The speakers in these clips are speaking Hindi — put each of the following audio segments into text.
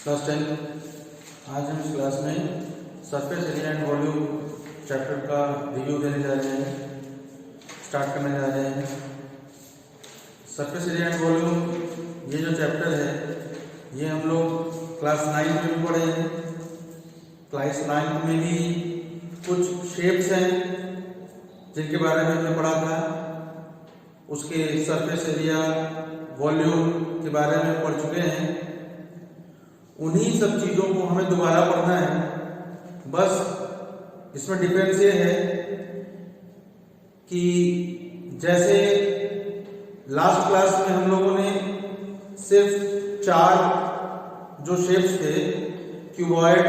क्लास 10। आज हम इस क्लास में surface area and volume chapter का रिव्यू देने जा रहे हैं, स्टार्ट करने जा रहे हैं। सरफेस एरिया एंड वॉल्यूम ये जो चैप्टर है ये हम लोग क्लास 9 में भी पढ़े हैं। क्लास 9 में भी कुछ शेप्स हैं जिनके बारे में हमने पढ़ा था, उसके सरफेस एरिया वॉल्यूम के बारे में पढ़ चुके हैं। उन्हीं सब चीज़ों को हमें दोबारा पढ़ना है। बस इसमें डिफरेंस ये है कि जैसे लास्ट क्लास में हम लोगों ने सिर्फ 4 जो शेप्स थे, क्यूबॉइड,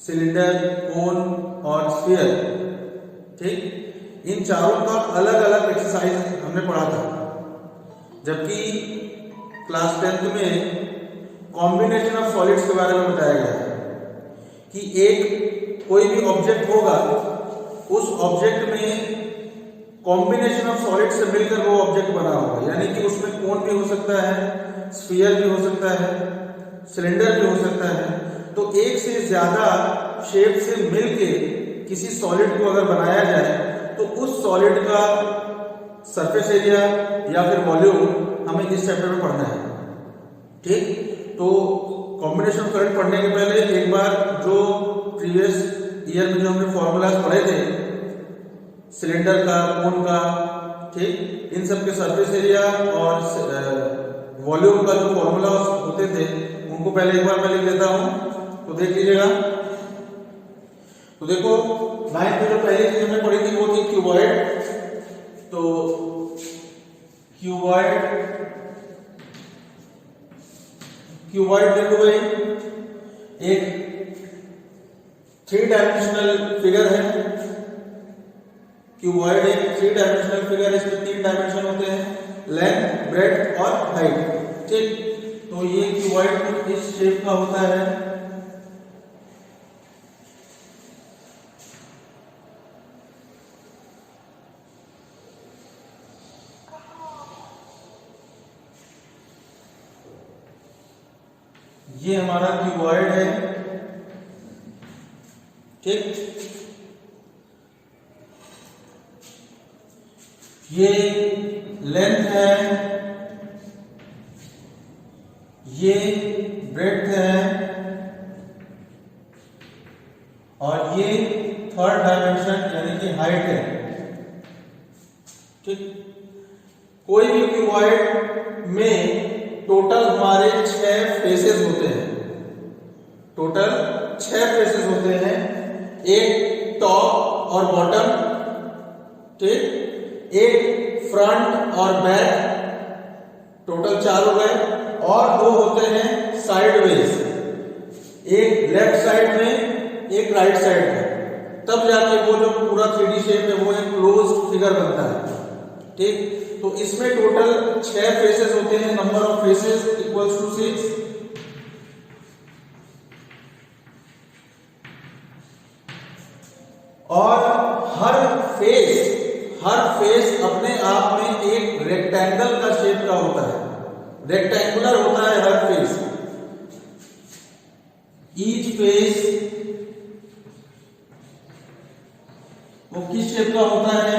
सिलेंडर, कोन और स्फीयर, ठीक, इन चारों का अलग अलग एक्सरसाइज हमने पढ़ा था। जबकि क्लास 10th में कॉम्बिनेशन ऑफ सॉलिड्स के बारे में बताया गया है कि एक कोई भी ऑब्जेक्ट होगा, उस ऑब्जेक्ट में कॉम्बिनेशन ऑफ सॉलिड से मिलकर वो ऑब्जेक्ट बना होगा। यानी कि उसमें कोन भी हो सकता है, स्फीयर भी हो सकता है, सिलेंडर भी हो सकता है। तो एक से ज्यादा शेप से मिलके किसी सॉलिड को अगर बनाया जाए तो उस सॉलिड का सरफेस एरिया या फिर वॉल्यूम हमें इस चैप्टर में पढ़ना है, ठीक। तो कॉम्बिनेशन सॉलिड पढ़ने के पहले एक बार जो प्रीवियस ईयर में जो हमने फॉर्मूलाज पढ़े थे सिलेंडर का, कोन का, ठीक, इन सब के सरफेस एरिया और वॉल्यूम का जो फॉर्मूला होते थे उनको पहले एक बार मैं लिख देता हूं, तो देख लीजिएगा। तो देखो 9th में जो पहली चीज हमने पढ़ी थी वो थी क्यूबॉइड। तो क्यूबॉइड देखो भाई, एक 3 डायमेंशनल फिगर है। क्यूबॉइड एक 3 डायमेंशनल फिगर है, इसमें 3 डायमेंशन होते हैं, लेंथ, ब्रेड्थ और हाइट, ठीक। तो ये क्यूबॉइड कुछ इस शेप का होता है। ये हमारा क्यूबॉइड है, ठीक। ये लेंथ है, ये ब्रेड्थ है और ये 3rd डायमेंशन यानी कि हाइट है, ठीक। कोई भी क्यूबॉइड में टोटल हमारे 6 फेसेस होते हैं। टोटल 6 फेसेस होते हैं, एक टॉप और बॉटम, ठीक, एक फ्रंट और बैक, टोटल 4 हो गए। और 2 होते हैं साइडवेज, एक लेफ्ट साइड में, एक राइट साइड में। तब जाके वो जो पूरा 3D शेप है वो एक क्लोज्ड फिगर बनता है, ठीक। तो इसमें टोटल 6 फेसेस होते हैं। Number of faces equals to 6। और हर फेस अपने आप में एक रेक्टेंगल का शेप का होता है, रेक्टेंगुलर होता है हर फेस। ईच फेस वो किस शेप का होता है?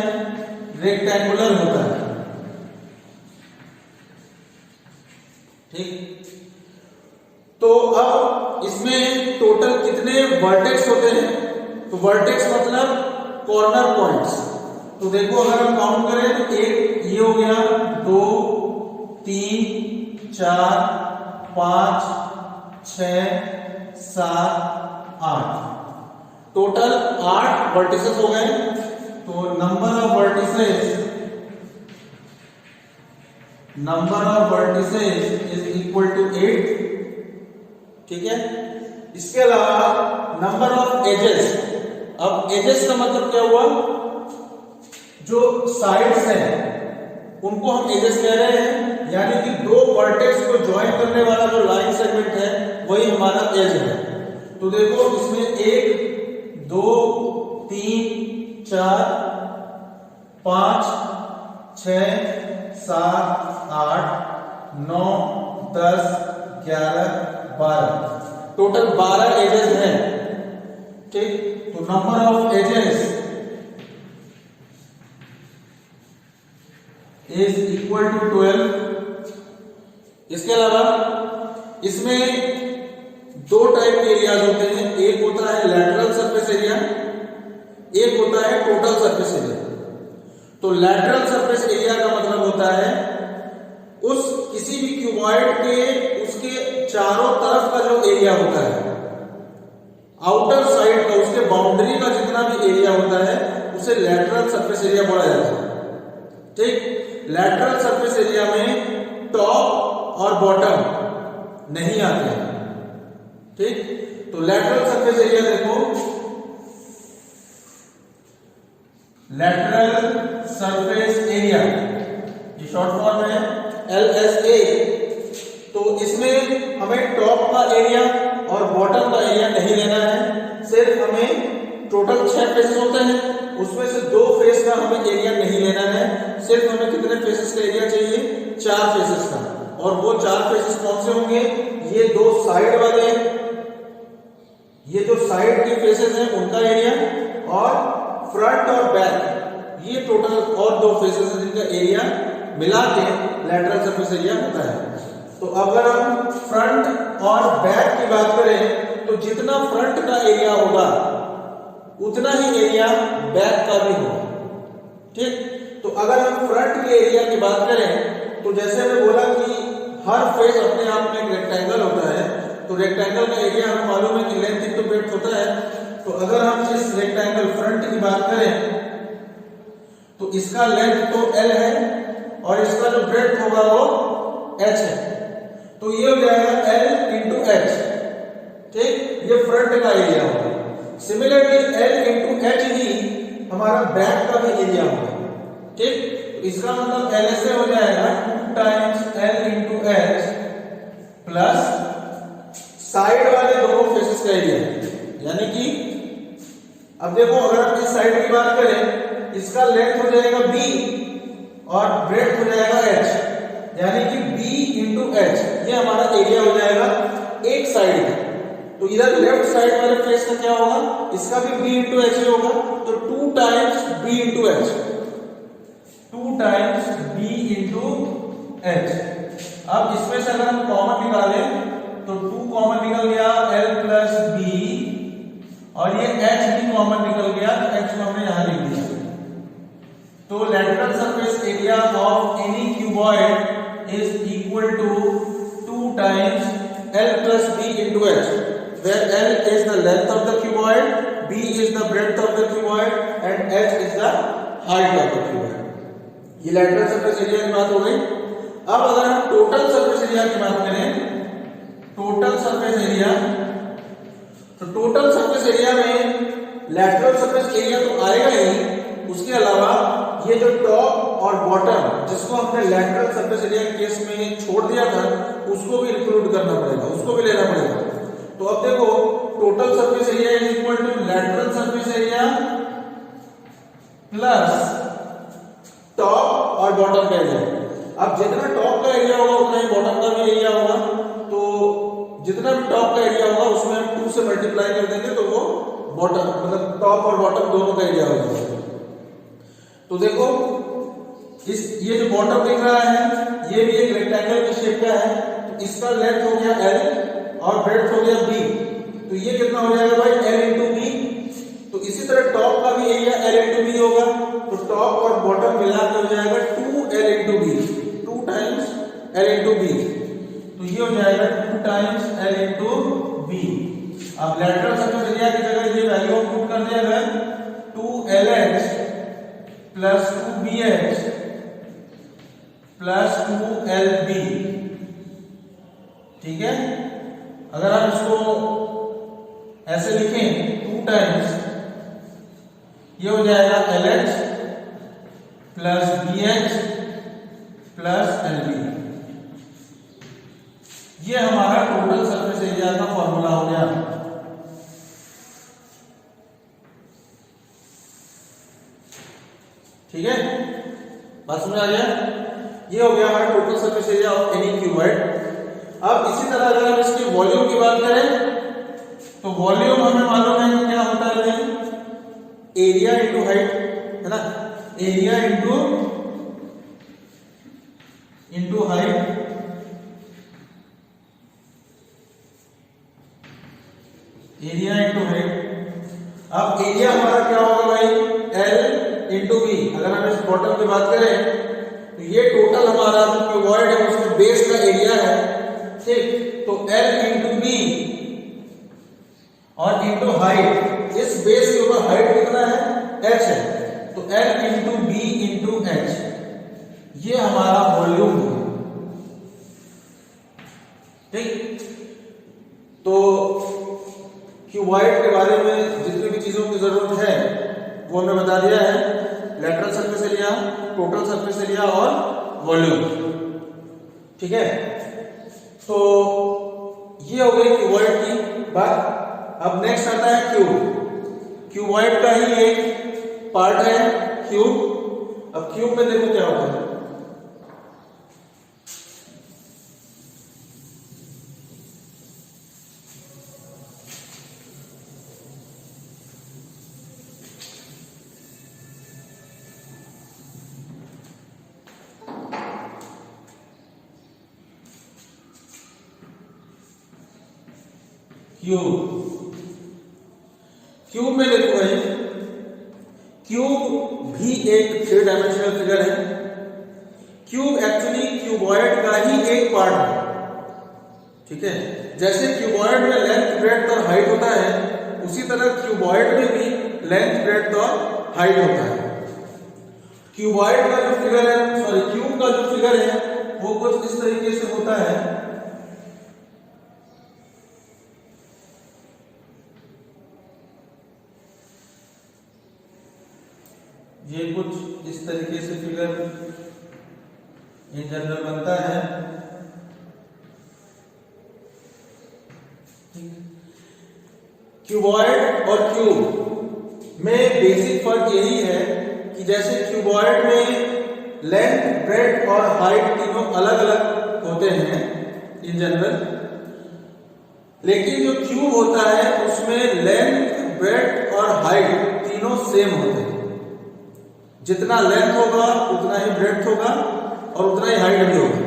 रेक्टेंगुलर होता है, ठीक। तो अब इसमें टोटल कितने वर्टेक्स होते हैं? तो वर्टेक्स मतलब कॉर्नर पॉइंट्स। तो देखो अगर हम काउंट करें तो एक ये हो गया, 2 3 4 5 6 7 8, टोटल 8 वर्टिसेस हो गए। तो number of vertices is equal to 8, ठीक है। इसके अलावा नंबर ऑफ एजेस। अब एजेस का मतलब क्या हुआ? जो साइड्स हैं उनको हम एजेस कह रहे हैं, यानी कि 2 वर्टेक्स को ज्वाइन करने वाला जो लाइन सेगमेंट है वही हमारा एज है। तो देखो इसमें 1 2 3 4 5 6 7 8 9 10 11, 12, टोटल 12 एजेस हैं। ठीक, तो number of edges is equal to 12। इसके अलावा इसमें दो टाइप के एरियाज होते हैं, एक होता है लैटरल सरफेस एरिया, एक होता है टोटल सरफेस एरिया। तो लैटरल सरफेस एरिया का मतलब होता है उस किसी भी क्यूबॉइड के उसके चारों तरफ का जो एरिया होता है, आउटर साइड का, उसके बाउंड्री का जितना भी एरिया होता है उसे लैटरल सरफेस एरिया बोला जाता है। ठीक, लैटरल सरफेस एरिया में टॉप और बॉटम नहीं आते हैं। ठीक, तो लैटरल सरफेस एरिया देखो, लैटरल सरफेस एरिया ये शॉर्ट फॉर्म है LSA। तो इसमें हमें टॉप का एरिया और बॉटम का एरिया नहीं लेना है, सिर्फ हमें टोटल 6 फेसेस होते हैं, उसमें से 2 फेस का हमें एरिया नहीं लेना है, सिर्फ हमें कितने फेसेस का एरिया चाहिए, 4 फेसेस का। और वो 4 फेसेस कौन से होंगे, ये 2 साइड वाले, ये जो साइड के फेसेस हैं उनका एरिया, और फ्रंट और बैक ये टोटल और 2 फेसेस हैं जिनका एरिया मिला के लैटरल सरफेस एरिया होता है। तो अगर हम फ्रंट और बैक की बात करें तो जितना फ्रंट का एरिया होगा उतना ही एरिया बैक का भी होगा। ठीक, तो अगर हम फ्रंट के एरिया की बात करें तो जैसे मैंने बोला कि हर फेस अपने आप में एक रेक्टेंगल होता है, तो रेक्टेंगल का एरिया हमें मालूम है कि लेंथ इनटू ब्रेड्थ होता है। तो अगर हम इस रेक्टेंगल फ्रंट की बात करें तो इसका लेंथ तो L है और इसका जो ब्रेड्थ होगा वो H है, तो ये हो जाएगा L इंटू H। ठीक, ये फ्रंट का एरिया होगा। सिमिलरली L इंटू H ही हमारा बैक का भी एरिया होगा। ठीक, तो इसका मतलब LSA हो जाएगा 2 times L into H plus side वाले दोनों फेसेस का एरिया, यानी कि अब देखो अगर हम इस साइड की बात करें इसका लेंथ हो जाएगा B और ब्रेड्थ हो जाएगा H, यानी कि B इंटू H ये हमारा एरिया हो जाएगा एक साइड का। तो इधर लेफ्ट साइड वाले फेस का क्या होगा, इसका भी B इंटू H ही होगा, तो 2 times B into H, 2 times B into H। अब इसमें से अगर हम कॉमन निकालें तो 2 कॉमन निकल गया, L प्लस B, और ये H भी कॉमन निकल गया, तो H को हमने यहां लिख दिया। तो lateral surface area of any cuboid is equal to 2 times L plus B into H, where L is the length of the cuboid, B is the breadth of the cuboid and H is the height of the cuboid। ये लैटरल सरफेस एरिया की बात हो गई। अब अगर हम टोटल सरफेस एरिया की बात करें, टोटल सरफेस एरिया, तो टोटल सरफेस एरिया में लैटरल सरफेस एरिया तो आएगा ही, उसके अलावा ये जो टॉप और बॉटम जिसको हमने लैटरल सरफेस एरिया के केस में छोड़ दिया था उसको भी इंक्लूड करना पड़ेगा, उसको भी लेना पड़ेगा। तो अब देखो total surface area is equal to lateral surface area plus top और बॉटम का एरिया। अब जितना टॉप का एरिया होगा उतना ही बॉटम का भी एरिया होगा, तो जितना भी टॉप का एरिया होगा उसमें हम 2 से मल्टीप्लाई कर देंगे तो वो बॉटम मतलब टॉप और बॉटम दोनों का एरिया होगा। तो देखो इस ये जो बॉटम दिख रहा है ये भी एक रेक्टेंगल के शेप का है, तो इसका लेंथ हो गया L और ब्रेड्थ हो गया B, तो ये कितना हो जाएगा भाई L इंटू B। तो इसी तरह टॉप का भी एरिया L इंटू B होगा, तो टॉप और बॉटम मिला के हो जाएगा 2L into B, 2 times L into B, तो ये हो जाएगा 2 टाइम्स L इंटू B। अब लैटरल सरफेस एरिया की जगह ये वैल्यू हम पुट कर दिया है 2LH plus 2BH plus 2LB। ठीक है, अगर हम इसको ऐसे लिखें 2 टाइम्स ये हो जाएगा LH plus BH plus LB। ये हमारा टोटल सरफेस एरिया का फॉर्मूला हो गया। ठीक है, बात समझ आ गया? ये हो गया हमारा total surface area of any cuboid. अब इसी तरह अगर हम इसकी वॉल्यूम की बात करें तो वॉल्यूम हमें मालूम है कि क्या होता है, एरिया इंटू हाइट, है ना, area into height, area into height. अब एरिया हमारा क्या होगा भाई, L इंटू बी। अगर हम इस बॉटम की बात करें तो ये टोटल हमारा जो क्यूबॉइड है उसमें बेस का एरिया है, ठीक, तो L इंटू बी और इंटू हाइट, इस बेस के ऊपर हाइट कितना है, h है, तो L into B into h, ये हमारा वॉल्यूम है, ठीक। तो क्यूबॉइड के बारे में जितनी भी चीजों की जरूरत है वो हमने बता दिया है, lateral surface area, total surface area और वॉल्यूम, ठीक है। तो ये हो गई क्यूबॉइड की बात। अब नेक्स्ट आता है क्यूब। क्यूबॉइड का ही एक पार्ट है क्यूब। अब क्यूब में देखो क्या होता है, क्यूब। क्यूब में देखो भाई, क्यूब भी एक 3 डायमेंशनल फिगर है। क्यूब एक्चुअली क्यूबॉइड का ही एक पार्ट है, ठीक है। जैसे क्यूबॉइड में लेंथ, ब्रेड्थ और हाइट होता है, उसी तरह क्यूबॉइड में भी लेंथ, ब्रेड्थ और हाइट होता है। क्यूबॉइड का जो फिगर है, सॉरी क्यूब का जो फिगर है वो कुछ इस तरीके से होता है। ये कुछ इस तरीके से फिगर इन जनरल बनता है। क्यूबॉइड और क्यूब में बेसिक फर्क यही है कि जैसे क्यूबॉइड में लेंथ, ब्रेड्थ और हाइट तीनों अलग अलग होते हैं इन जनरल, लेकिन जो क्यूब होता है उसमें लेंथ, ब्रेड्थ और हाइट तीनों सेम होते हैं। जितना लेंथ होगा उतना ही ब्रेड्थ होगा और उतना ही हाइट भी होगा,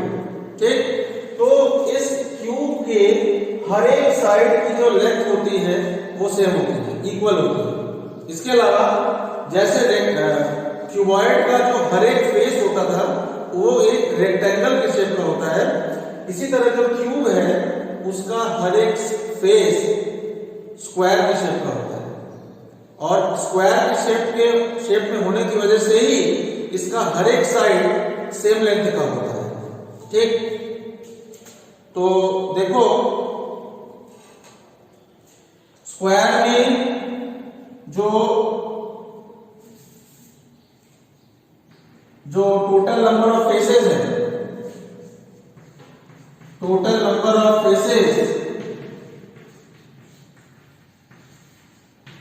ठीक। तो इस क्यूब के हर एक साइड की जो लेंथ होती है वो सेम होती है, इक्वल होती है। इसके अलावा जैसे क्यूबॉइड का जो हर एक फेस होता था वो एक रेक्टेंगल के शेप का होता है, इसी तरह जो क्यूब है उसका हर एक फेस स्क्वायर के शेप का होता है, और स्क्वायर के शेप में होने की वजह से ही इसका हर एक साइड सेम लेंथ का होता है, ठीक। तो देखो स्क्वायर में जो टोटल नंबर ऑफ फेसेस है, total number of faces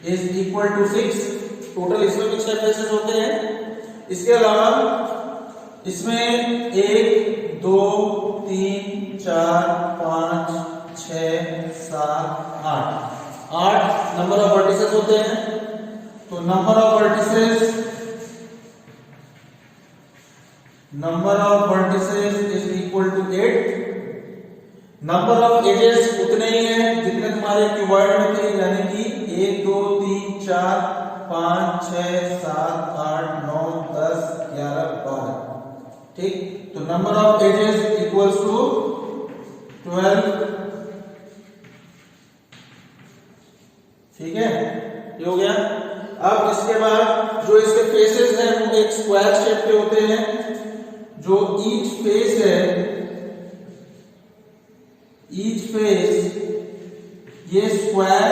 is equal to 6। टोटल इसमें भी 6 फेसेस होते हैं। इसके अलावा इसमें 1 2 3 4 5 6 7 8 नंबर ऑफ वर्टिसेस होते हैं। तो number of vertices is equal to 8। Number of edges उतने ही हैं जितने तुम्हारे क्यूबॉइड में थे, यानी कि 1 2 3 4 5 6 7 8 9 10 11 12, ठीक। तो number of edges equals to 12, ठीक है, ये हो गया। अब इसके बाद जो इसके फेसेस हैं वो एक स्क्वायर शेप के होते हैं। जो ईच फेस है, ईच फेस ये स्क्वायर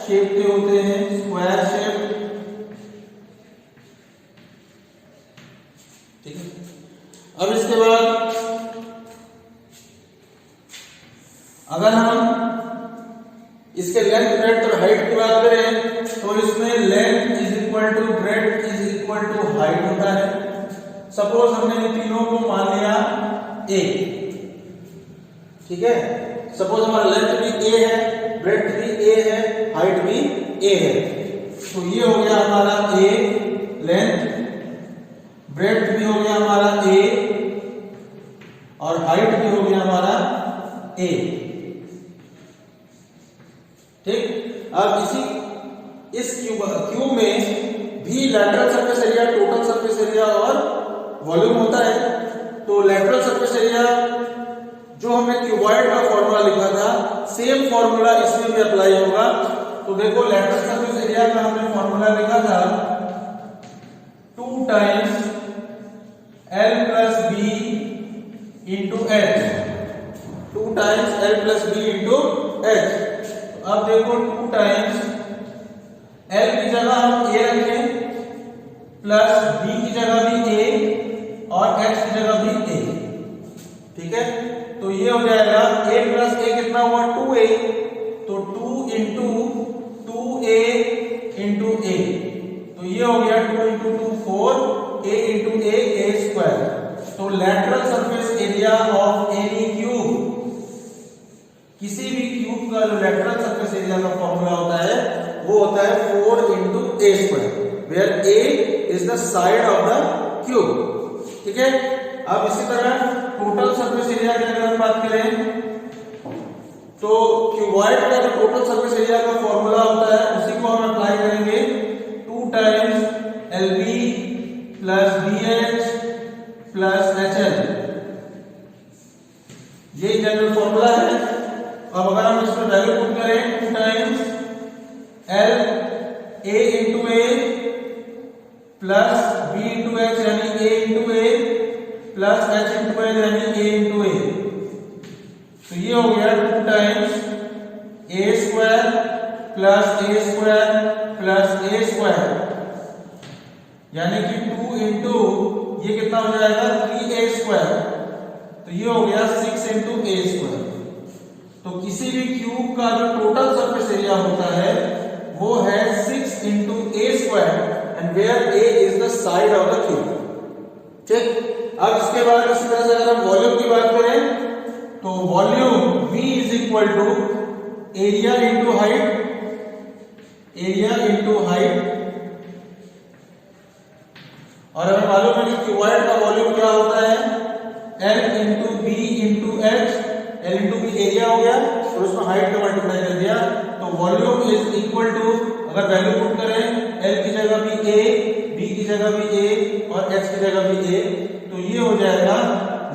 शेप के होते हैं, स्क्वायर शेप, ठीक है। अब इसके बाद अगर हम इसके लेंथ, ब्रेड्थ और हाइट की बात करें तो इसमें length is equal to breadth is equal to height होता है। सपोज हमने इन तीनों को मान लिया A, ठीक है। सपोज हमारा लेंथ भी ए है, ब्रेड्थ भी ए है, हाइट भी ए है, तो ये हो गया हमारा ए लेंथ, ब्रेड्थ भी हो गया हमारा ए और हाइट भी हो गया हमारा ए। ठीक, अब इस क्यूब में भी lateral surface area, total surface area और वॉल्यूम होता है। तो लैटरल सरफेस एरिया जो हमने क्यूबॉइड का फॉर्मूला लिखा था, सेम फॉर्मूला इसमें भी अप्लाई होगा। तो देखो लैटरल सरफेस एरिया का हमने फॉर्मूला लिखा था 2 times L plus B into H, 2 times L plus B into H. अब देखो 2 टाइम्स L की जगह हम A रखें, प्लस B की जगह भी A और H की जगह भी A, ठीक है। तो ये हो जाएगा A प्लस A कितना हुआ 2A, तो 2 इंटू 2A इंटू A, तो ये हो गया 2 into 2 4, A into A square. तो lateral surface area of any cube, किसी भी क्यूब का जो लैटरल सरफेस एरिया का फॉर्मूला होता है वो होता है 4 into A square, where A is the side of the cube, ठीक है। अब इसी तरह टोटल सरफेस एरिया की अगर हम बात करें तो क्यूबॉइड का जो टोटल सरफेस एरिया का फॉर्मूला होता है उसी को हम अप्लाई करेंगे 2 times LB plus BH plus HL, ये जनरल फॉर्मूला है। अब अगर हम इसमें वैल्यू पुट करें 2 times L A into A plus B into H यानी A into A plus H into L यानी A इंटू A, तो ये हो गया 2 times A square plus A square plus A square, यानी कि 2 इंटू ये कितना हो जाएगा 3A स्क्वायर, तो ये हो गया 6 इंटू A स्क्वायर। तो किसी भी क्यूब का जो टोटल सरफेस एरिया होता है वो है 6 into A square and where A is the side of the cube, ठीक। अब इसके बाद इसी तरह से अगर हम वॉल्यूम की बात करें तो volume V is equal to area into height, area into height. और हमें मालूम है कि क्यूबॉइड का वॉल्यूम क्या होता है L into B into H, L into B area हो गया और उसमें हाइट का मल्टीप्लाई कर दिया, तो वॉल्यूम इज इक्वल टू, अगर वैल्यू पुट करें L की जगह भी A, B की जगह भी A और H की जगह भी A, तो ये हो जाएगा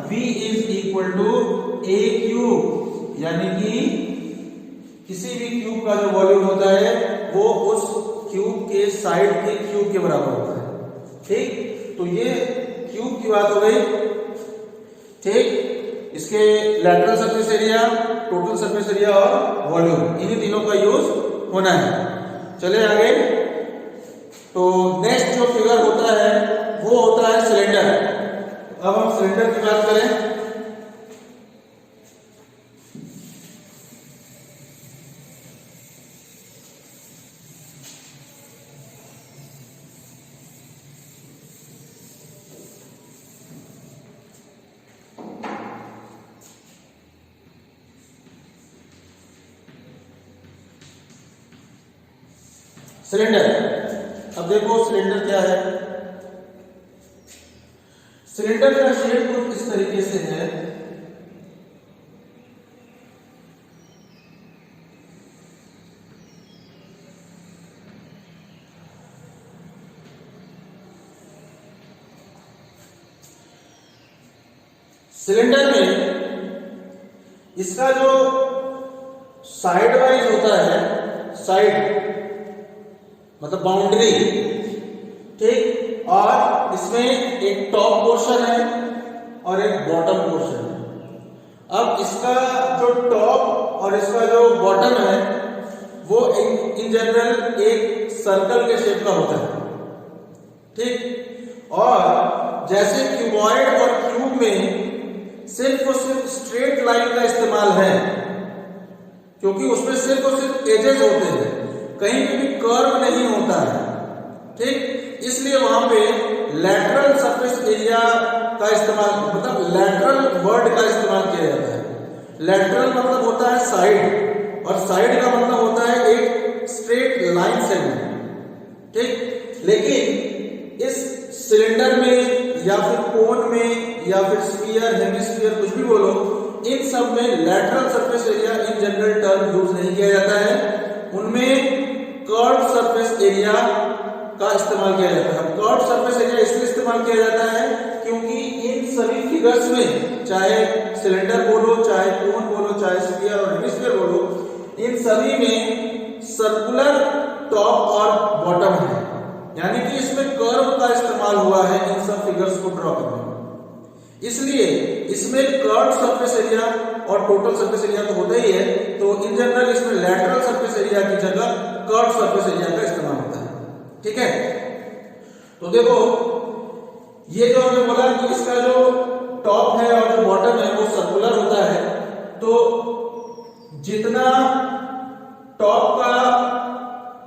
V is equal to A cube, यानी कि किसी भी क्यूब का जो वॉल्यूम होता है वो उस क्यूब के साइड के क्यूब के बराबर होता है, ठीक। तो ये क्यूब की बात हो गई, ठीक। इसके lateral surface area, total surface area और वॉल्यूम, इन्हीं तीनों का यूज होना है। चले आगे, तो नेक्स्ट जो फिगर होता है वो होता है सिलेंडर। अब हम सिलेंडर की बात करें सिलेंडर। अब देखो सिलेंडर क्या है। सिलेंडर का शेप कुछ इस तरीके से है, सिलेंडर में इसका जो साइड वाइज होता है, साइड मतलब बाउंड्री, ठीक, और इसमें एक टॉप पोर्शन है और एक बॉटम पोर्शन है। अब इसका जो टॉप और इसका जो बॉटम है वो इन जनरल एक सर्कल के शेप का होता है, ठीक। और जैसे क्यूबॉइड और क्यूब में सिर्फ और सिर्फ स्ट्रेट लाइन का इस्तेमाल है, क्योंकि उसमें सिर्फ और सिर्फ एजेस होते हैं, कहीं भी कर्व नहीं होता है, ठीक। इसलिए वहां पे लैटरल सरफेस एरिया का इस्तेमाल, मतलब लैटरल वर्ड का इस्तेमाल किया जाता है। लैटरल मतलब होता है साइड, और साइड का मतलब होता है एक स्ट्रेट लाइन सेगमेंट, ठीक। लेकिन इस सिलेंडर में या फिर कोन में या फिर स्फीयर, हेमिस्फीयर, कुछ भी बोलो, इन सब में lateral surface area in general term use नहीं किया जाता है। उनमें कर्व्ड सरफेस एरिया का इस्तेमाल किया जाता है। कर्व्ड सरफेस एरिया इसलिए इस्तेमाल किया जाता है क्योंकि इन सभी फिगर्स में, चाहे सिलेंडर बोलो, चाहे कोन बोलो, चाहे स्फीयर और हेमिस्फीयर बोलो, इन सभी में सर्कुलर टॉप और बॉटम है, यानी कि इसमें कर्व का इस्तेमाल हुआ है इन सब फिगर्स को ड्रॉ करने में। इसलिए इसमें कर्व्ड सरफेस एरिया और टोटल सरफेस एरिया तो होता ही है, तो इन जनरल इसमें लैटरल सरफेस एरिया की जगह कर्व्ड सरफेस एरिया का इस्तेमाल होता है, ठीक है। तो देखो, ये जो हमने बोला कि इसका जो टॉप है और जो बॉटम है वो सर्कुलर होता है, तो जितना टॉप का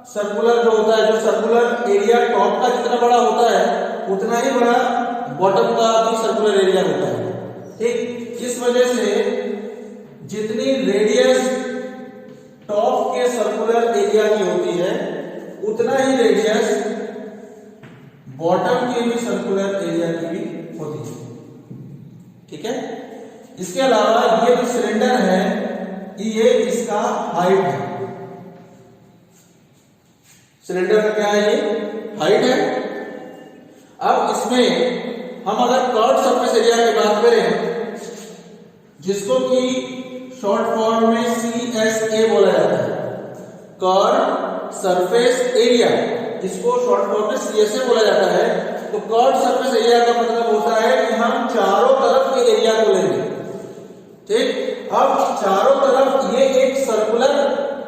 सर्कुलर जो होता है, जो सर्कुलर एरिया टॉप का जितना बड़ा होता है उतना ही बड़ा बॉटम का भी सर्कुलर एरिया होता है, ठीक। इस वजह से जितनी रेडियस टॉप के सर्कुलर एरिया की होती है उतना ही रेडियस बॉटम के भी सर्कुलर एरिया की भी होती है, ठीक है। इसके अलावा ये जो सिलेंडर है ये इसका हाइट है, सिलेंडर का क्या है, ये हाइट है। अब इसमें हम अगर कर्व्ड सरफेस एरिया की बात करें, जिसको कि शॉर्ट फॉर्म में CSA बोला जाता है, कर्व्ड सरफेस एरिया, इसको शॉर्ट फॉर्म में CSA बोला जाता है। तो कर्व्ड सरफेस एरिया का मतलब होता है कि हम चारों तरफ के एरिया को लेंगे, ठीक। अब चारों तरफ ये एक सर्कुलर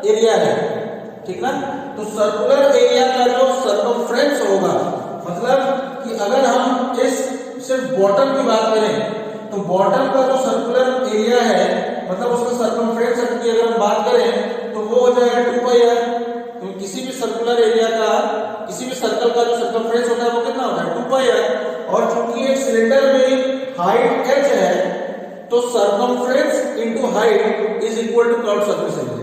एरिया है, ठीक ना। तो सर्कुलर एरिया का जो सर्कमफ्रेंस होगा, मतलब कि अगर हम इस सिर्फ बॉटम की बात करें तो बॉटम का जो सर्कुलर एरिया है, मतलब उसका सर्कमफ्रेंस की अगर हम बात करें तो वो हो जाएगा 2πr। तो किसी भी सर्कुलर एरिया का, किसी भी सर्कल का जो सर्कमफ्रेंस होता है वो कितना होता है, 2πr। और चूंकि एक सिलेंडर में हाइट h है तो circumference into height is equal to curved surface area,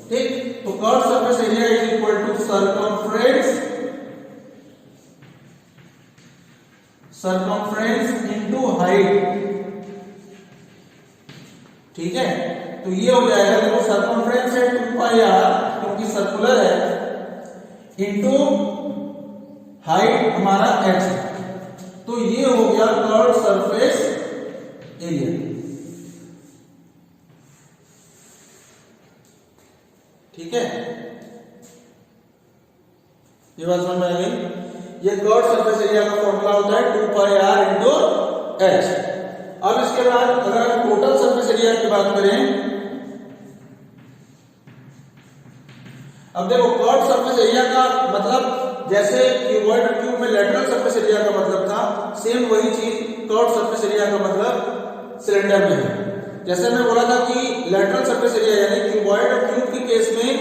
ठीक। तो curved surface area is equal to circumference into height, ठीक है। तो ये हो जाएगा, देखो सर्कमफ्रेंस है 2πr क्योंकि सर्कुलर है, इनटू हाइट हमारा h है, तो ये हो गया कर्व्ड सरफेस एरिया, ठीक है। ये बात समझ में आ गई। ये कर्व्ड सरफेस एरिया का फॉर्मूला होता है 2πr इनटू h। अब इसके बाद अगर हम टोटल सरफेस एरिया की बात करें, अब देखो कर्व्ड सरफेस एरिया का मतलब जैसे क्यूबॉइड क्यूब में लैटरल सरफेस एरिया का मतलब था, सेम वही चीज कर्व्ड सरफेस एरिया का मतलब सिलेंडर में है। जैसे मैं बोला था कि लैटरल सरफेस एरिया यानी क्यूबॉइड और क्यूब के केस में,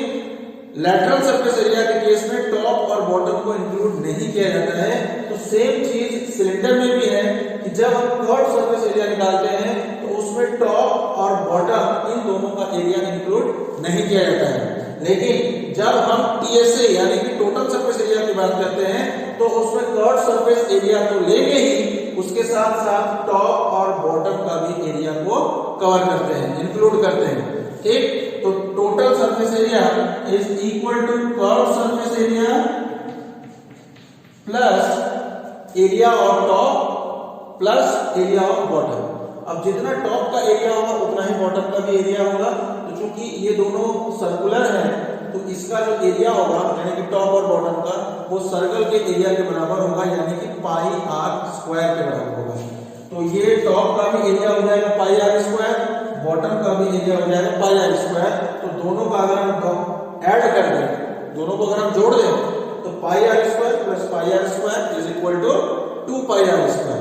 लैटरल सरफेस एरिया के केस में टॉप और बॉटम को इंक्लूड नहीं किया जाता है, तो सेम चीज सिलेंडर में भी है कि जब हम कर्व्ड सरफेस एरिया निकालते हैं तो उसमें टॉप और बॉटम इन दोनों का एरिया इंक्लूड नहीं किया जाता है। लेकिन जब हम TSA यानी कि टोटल सरफेस एरिया की बात करते हैं तो उसमें कर्व्ड सरफेस एरिया तो लेंगे ही, उसके साथ साथ टॉप और बॉटम का भी एरिया को कवर करते हैं, इंक्लूड करते हैं, ठीक। तो total surface area is equal to curved surface area plus area of top plus area of bottom. अब जितना टॉप का एरिया होगा उतना ही बॉटम का भी एरिया होगा। तो चूंकि ये दोनों सर्कुलर हैं तो इसका जो एरिया होगा यानी कि टॉप और बॉटम का, वो सर्कल के एरिया के बराबर होगा, यानी कि πr² के बराबर होगा। तो ये टॉप का भी एरिया हो जाएगा πr², बॉटम का भी एरिया हो जाएगा πr²। तो दोनों का अगर हम ऐड कर दें, दोनों को अगर हम जोड़ दें तो πr² plus πr² is equal to 2πr²।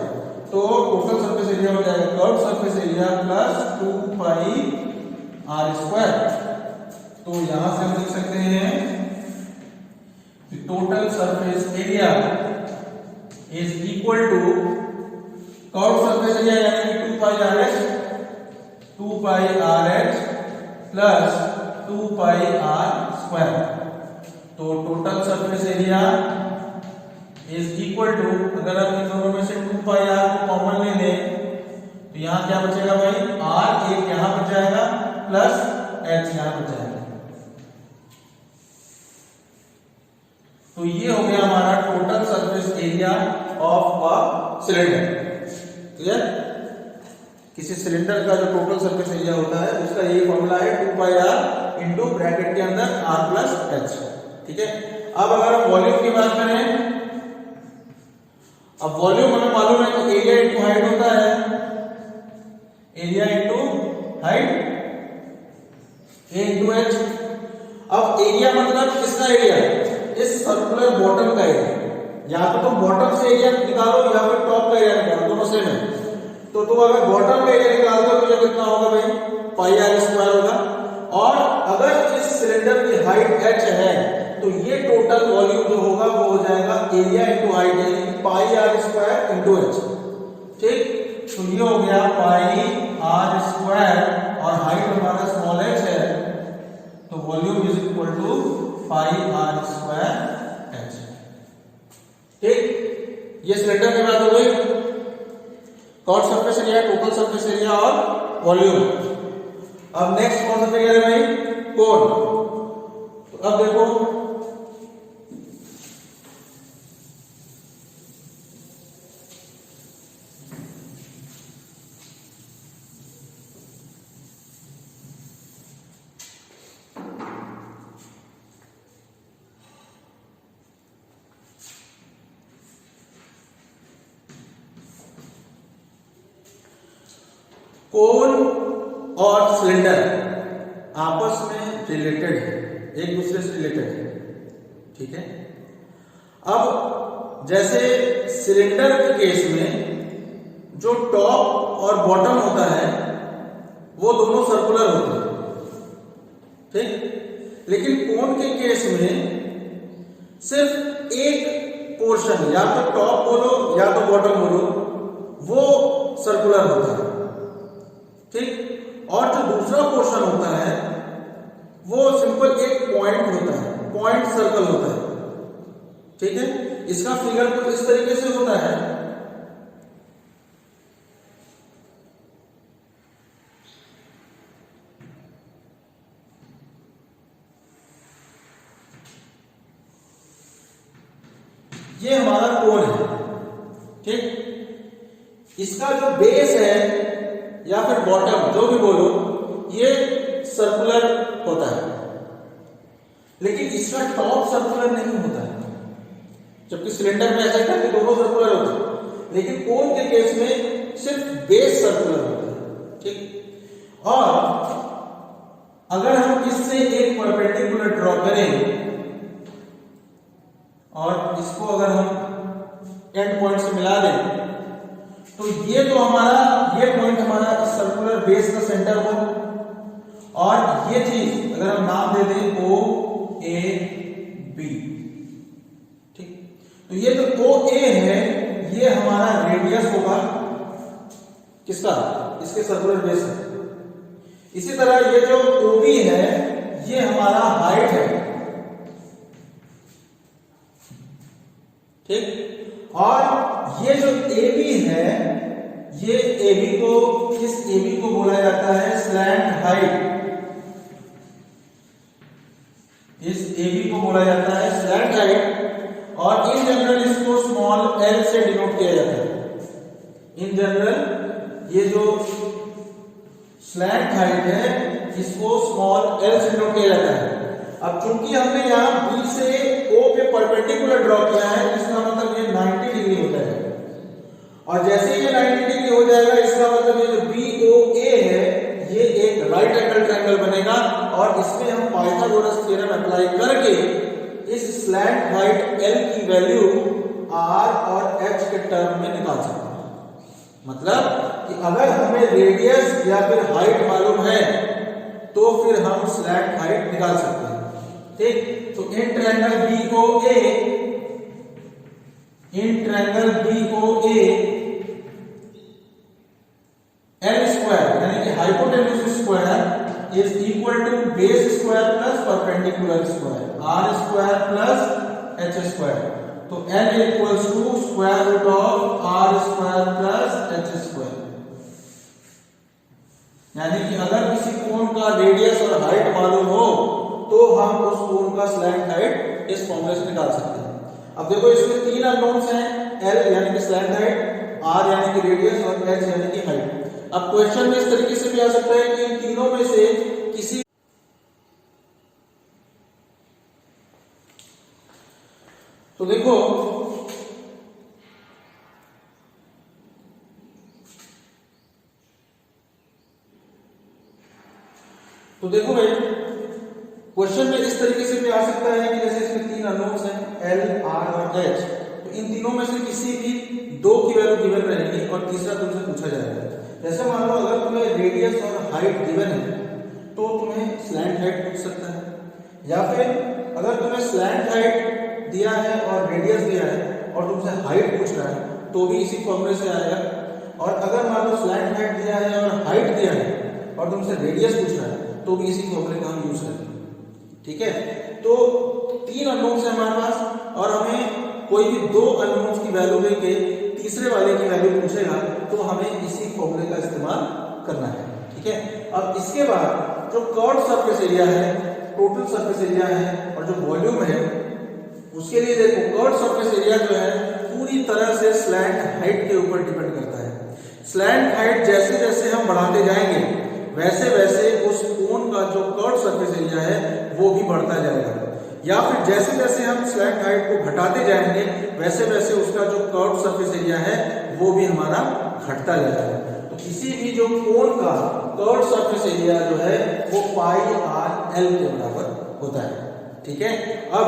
तो टोटल सरफेस एरिया हो जाएगा curved surface area plus 2πr²। तो यहां से हम लिख सकते हैं कि total surface area is equal to curved surface area यानी कि 2πr², pi R H plus 2 pi are square. तो total surface area is equal to, अगर हम इन दोनों में से 2 पाई आर को कॉमन ले लें तो यहाँ क्या बचेगा भाई, आर एक यहाँ बच जाएगा प्लस एच यहाँ बच जाएगा। तो ये हो गया हमारा total surface area of a cylinder. Clear? किसी सिलेंडर का जो टोटल सरफेस एरिया होता है उसका ये फॉर्मूला है 2 पाई आर इंटू ब्रैकेट के अंदर आर प्लस एच। ठीक है। अब अगर हम वॉल्यूम की बात करें, अब वॉल्यूम हमें मालूम है कि एरिया इंटू हाइट होता है, एरिया इंटू हाइट, ए इंटू एच। अब एरिया मतलब किसका एरिया, इस सर्कुलर बॉटम का एरिया। या तो तुम बॉटम से एरिया निकालो या फिर टॉप का एरिया निकालो, दोनों सेम है। तो तुम अगर बॉटम का एरिया निकालते हो तो ये कितना होगा भाई, पाई आर स्क्वायर होगा। और अगर इस सिलेंडर की हाइट h है तो ये टोटल वॉल्यूम जो होगा वो हो जाएगा एरिया इंटू हाइट, यानी pi are square into H. ठीक, तो ये हो गया पाई आर स्क्वायर और हाइट हमारा स्मॉल h है, तो volume is equal to pi are square H. ठीक, ये सिलेंडर की बात हो गई। कौन surface area, total surface area और वॉल्यूम। अब नेक्स्ट कौन सा फिगर है भाई, कोण। तो अब देखो कोण और सिलेंडर आपस में रिलेटेड है, एक दूसरे से रिलेटेड है। ठीक है। अब जैसे सिलेंडर के केस में जो टॉप और बॉटम होता है वो दोनों सर्कुलर होते हैं। ठीक, लेकिन कोण के केस में सिर्फ एक पोर्शन, या तो टॉप बोलो या तो बॉटम बोलो, वो सर्कुलर होता है। ठीक, और जो दूसरा पोर्शन होता है वो सिंपल एक पॉइंट होता है, पॉइंट सर्कल होता है। ठीक है, इसका फिगर कुछ इस तरीके से होता है। ये हमारा कोण है। ठीक, इसका जो बेस है या फिर बॉटम जो भी बोलो, ये सर्कुलर होता है, लेकिन इसका टॉप सर्कुलर नहीं होता है। जबकि सिलेंडर में ऐसा है कि दोनों सर्कुलर होते हैं, लेकिन कोण के केस में सिर्फ बेस सर्कुलर होता है। ठीक, और अगर हम इससे एक परपेंडिकुलर ड्रॉ करें और इसको अगर हम एंड पॉइंट से मिला दें तो ये तो हमारा, ये पॉइंट हमारा सर्कुलर बेस का सेंटर हो, और ये चीज अगर हम नाम दे दें ओ ए बी। ठीक, तो ये जो ओ ए है ये हमारा रेडियस होगा किसका, इसके सर्कुलर बेस का। इसी तरह ये जो ओ बी है ये हमारा हाइट है। ठीक, और ये जो ए बी है, ये ए बी को, इस ए बी को बोला जाता है स्लैंट हाइट। इस ए बी को बोला जाता है स्लैंट हाइट, और इन जनरल इसको स्मॉल एल से डिनोट किया जाता है। इन जनरल ये जो स्लैंट हाइट है इसको स्मॉल एल से डिनोट किया जाता है। अब चूंकि हमने यहाँ बी से ओ पे परपेंडिकुलर ड्रॉ किया है, इसका मतलब ये 90 डिग्री होता है, और जैसे ये 90 डिग्री हो जाएगा इसका मतलब ये जो बी ओ ए है ये एक राइट एंगल ट्रायंगल बनेगा, और इसमें हम पाइथागोरस थ्योरम अप्लाई करके इस स्लैंट हाइट एल की वैल्यू आर और एच के टर्म में निकाल सकते हैं। मतलब कि अगर हमें रेडियस या फिर हाइट मालूम है तो फिर हम स्लैंट हाइट निकाल सकते हैं। ठीक, तो in triangle B O A, in triangle B O A L square यानी कि hypotenuse base square plus perpendicular square, r square plus h square. तो n equals to square root of r square plus h square. यानी कि अगर किसी कोण का रेडियस और हाइट मालूम हो तो हम उस कोण का स्लैंट हाइट इस फॉर्मूले से निकाल सकते हैं। अब देखो इसमें तीन अननोन्स हैं, L यानी कि स्लैंट हाइट, R यानी कि रेडियस और H यानी कि हाइट। अब क्वेश्चन में इस तरीके से भी आ सकता है कि इन तीनों में से किसी तो देखो भाई क्वेश्चन में इस तरीके से भी आ सकता है कि जैसे इसमें तीन अननोन्स हैं L, R और H, तो इन तीनों में से किसी भी दो की वैल्यू गिवन रहेगी और तीसरा तुमसे पूछा जाएगा। जैसे मान लो अगर तुम्हें रेडियस और हाइट गिवन है तो तुम्हें स्लैंट हाइट पूछ सकता है, या फिर अगर तुम्हें स्लैंट हाइट दिया है और रेडियस दिया है और तुमसे हाइट पूछ रहा है तो भी इसी फॉर्मूले से आएगा। और अगर मान लो स्लैंट हाइट दिया है और हाइट दिया है और तुमसे रेडियस पूछ रहा है तो भी इसी फॉर्मूले का हम यूज करेंगे। ठीक है, तो तीन अननोन्स है हमारे पास और हमें कोई भी दो अननोन्स की वैल्यू लेके तीसरे वाले की वैल्यू पूछेगा तो हमें इसी फॉर्मूले का इस्तेमाल करना है। ठीक है, अब इसके बाद जो कर्व्ड सरफेस एरिया है, टोटल सरफेस एरिया है और जो वॉल्यूम है उसके लिए देखो कर्व्ड सरफेस एरिया जो है पूरी तरह से स्लैंट हाइट के ऊपर डिपेंड करता है। स्लैंट हाइट जैसे जैसे हम बढ़ाते जाएंगे वैसे वैसे उस कोण का जो कर्व्ड सरफेस एरिया है वो भी बढ़ता जाएगा, या फिर जैसे जैसे हम स्लैंट हाइट को घटाते जाएंगे वैसे वैसे उसका जो कर्व्ड सरफेस एरिया है वो भी हमारा घटता जाएगा। तो किसी भी जो कोण का कर्व्ड सरफेस एरिया जो है वो पाई आर एल के बराबर होता है। ठीक है, अब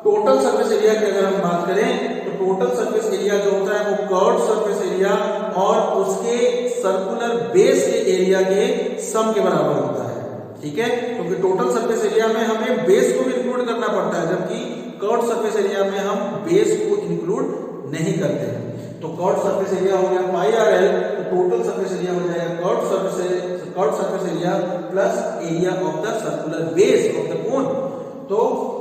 टोटल सरफेस एरिया की अगर हम बात करें तो टोटल सरफेस एरिया जो होता है वो कर्व्ड सरफेस एरिया और उसके सर्कुलर बेस के एरिया के सम के बराबर होता है। ठीक है, क्योंकि टोटल सरफेस एरिया में हमें बेस को भी इंक्लूड करना पड़ता है, जबकि कर्व्ड सरफेस एरिया में हम बेस को इंक्लूड नहीं करते हैं। तो कर्व्ड सरफेस एरिया हो गया पाई आर एल, तो टोटल सरफेस एरिया हो जाएगा curved surface area plus area of the circular base of the cone. तो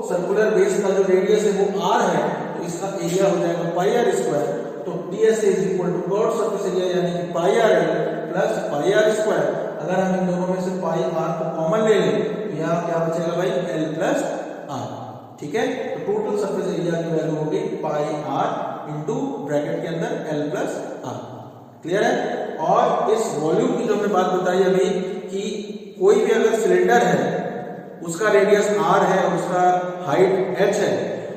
सर्कुलर बेस का जो रेडियस है वो r है तो इसका एरिया हो जाएगा पाई आर स्क्वायर। तो ds is equal to curved surface area यानी कि pi R L plus pi are square. अगर हम इन दोनों में से पाई आर को कॉमन ले लें तो यहाँ क्या बचेगा भाई एल प्लस आर। ठीक है, तो टोटल सरफेस एरिया की वैल्यू होगी पाई आर इंटू ब्रैकेट के अंदर एल प्लस आर। क्लियर है। और इस वॉल्यूम की जो हमने बात बताई अभी कि कोई भी अगर सिलेंडर है उसका रेडियस r है और उसका हाइट h है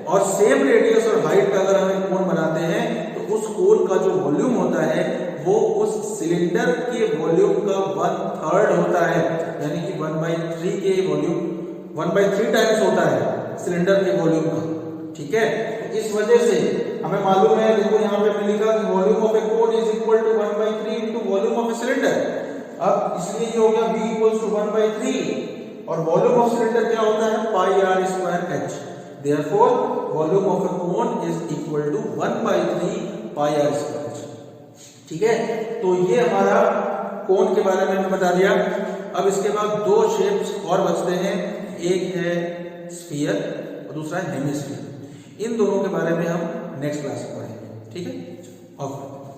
और सेम रेडियस और हाइट का अगर हम कोण बनाते हैं तो उस कोण का जो वॉल्यूम होता है वो उस सिलेंडर के वॉल्यूम का 1/3 होता है, यानी कि 1/3 के वॉल्यूम 1/3 टाइम्स होता है सिलेंडर के वॉल्यूम का। ठीक है, तो इस वजह से हमें मालूम है, देखो यहाँ पे मैंने लिखा कि volume of a cone is equal to 1/3 into volume of a cylinder. अब इसलिए ये हो गया v इक्वल्स टू 1/3 और वॉल्यूम ऑफ सिलेंडर क्या होता है pi are square H. Therefore volume of a cone is equal to 1/3 pi are square H. ठीक है, तो ये हमारा कोन के बारे में मैंने बता दिया। अब इसके बाद दो शेप्स और बचते हैं, एक है स्फीयर और दूसरा है हेमिस्फीयर। इन दोनों के बारे में हम नेक्स्ट क्लास में पढ़ेंगे। ठीक है, ओके।